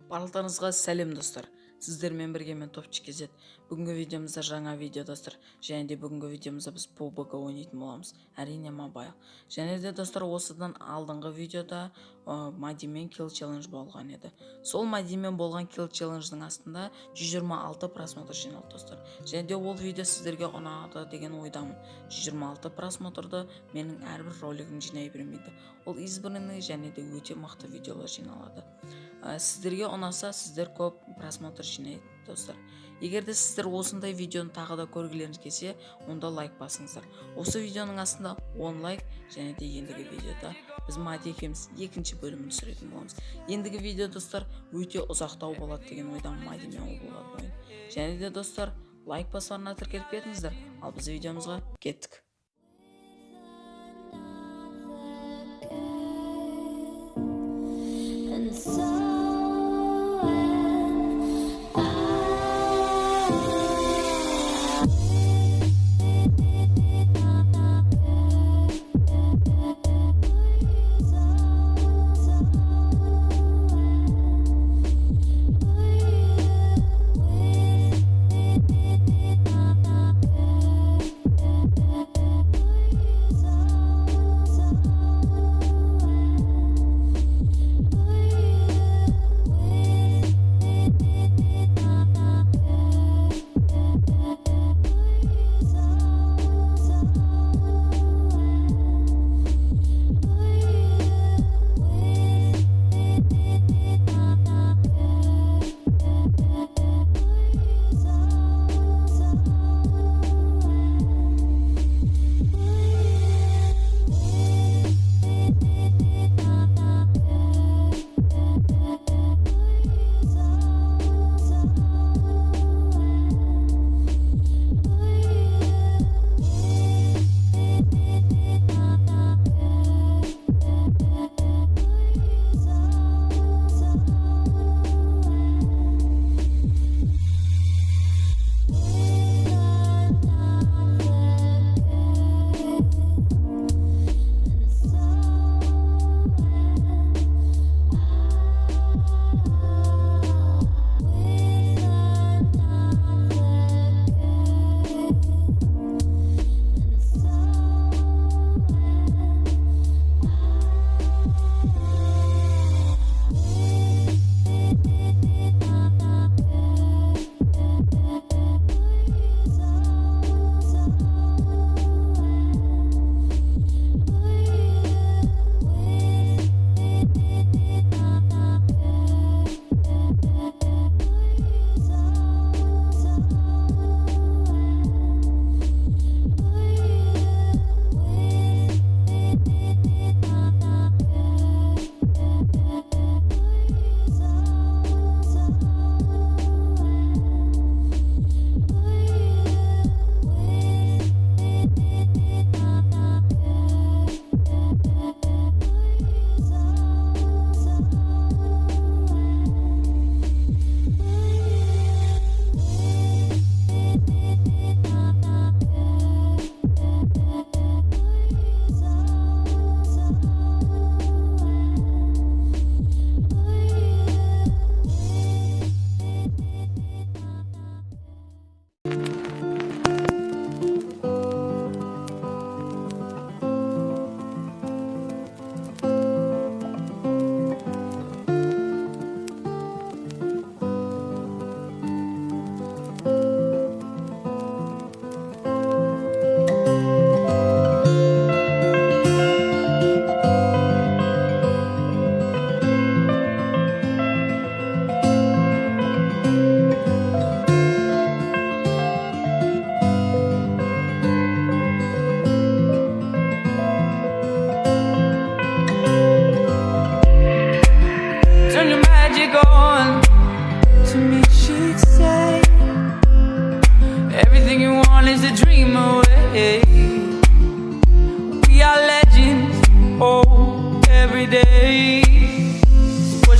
Барлықтарыңызға сәлем достар. Сіздермен бірге мен Қатігез. Бүгінгі видеомызда жаңа видео достар. Және де бүгінгі видеомызда біз PUBG ойнайтын боламыз. Әрине мобайл. Және де достар, осыдан алдыңғы видеода мадимен kill challenge болған еді. Сол мадимен болған kill challenge'ның астында 126 просмотр жиналды достар. Және де ол видео сіздерге ұнады деген ойдамын. 126 просмотрды менің әрбір ролигім жинай бермейді. Ол избранный және де өте мықты видеолар жиналады. Сіздерге ұнаса, сіздер көп просмотр жинайды достар. Егер де сіздер осындай видеоны тағы да көргілеріңіз келсе, онда лайк басыңыздар. Осы видеоның астында 10 лайк, және де ендігі видеода біз Мади екеуміз екінші бөлімін түсіретін боламыз. Ендігі видео достар өте ұзақтау болады деген ойдан Мадимен болған ойын. Және де достар, лайк басарына тіркеліп кетіңіздер. Ал біз видеомызға кеттік.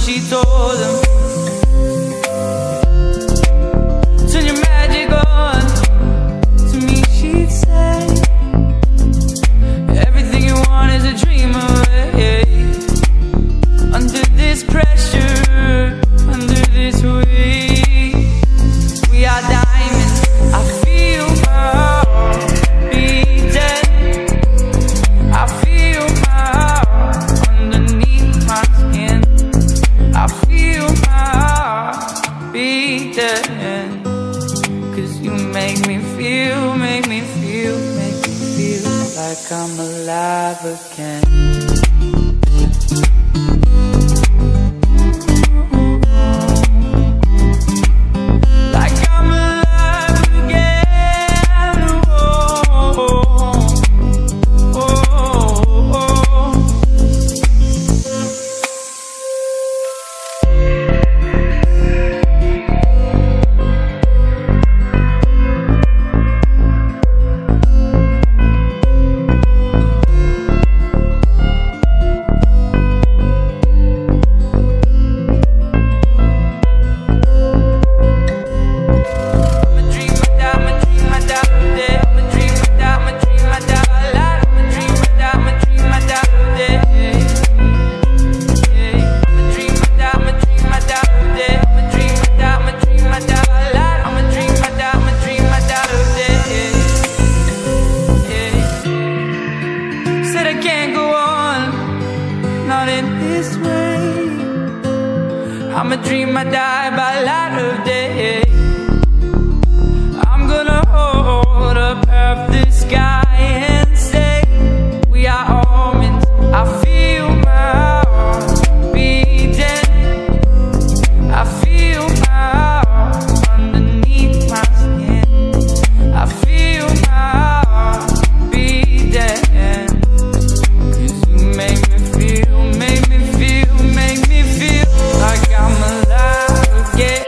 She told them, turn your magic on. To me she'd say, everything you want is a dream away. Under this pressure, under I'm alive again. Like I'm alive again. Oh, oh, oh, oh. Said I can't go on, not in this way. I'ma dream I die by light of day. I'm gonna hold up half the sky and say we are omens. I feel my heart beating. I feel my heart underneath my skin. I feel my heart beating. Make me feel like I'm alive again.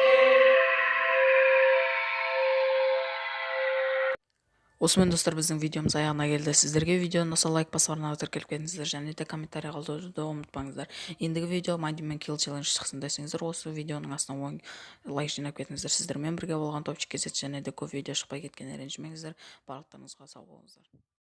Осымен достар, біздің видеомыз аяғына келді. Сіздерге видеоны ұнаса лайк басып арнаға тіркеліп кетіңіздер және де комментарий қалдыруды ұмытпаңыздар. Ендігі видео Мадимен Kill Challenge шықсын десеңіздер, осы видеоның астына 10 лайк жинап кетіңіздер. Сіздермен бірге болған топчик кезет және де көп видео шықпай кеткеніне ренжімеңіздер. Барлықтарыңызға сау болыңыздар.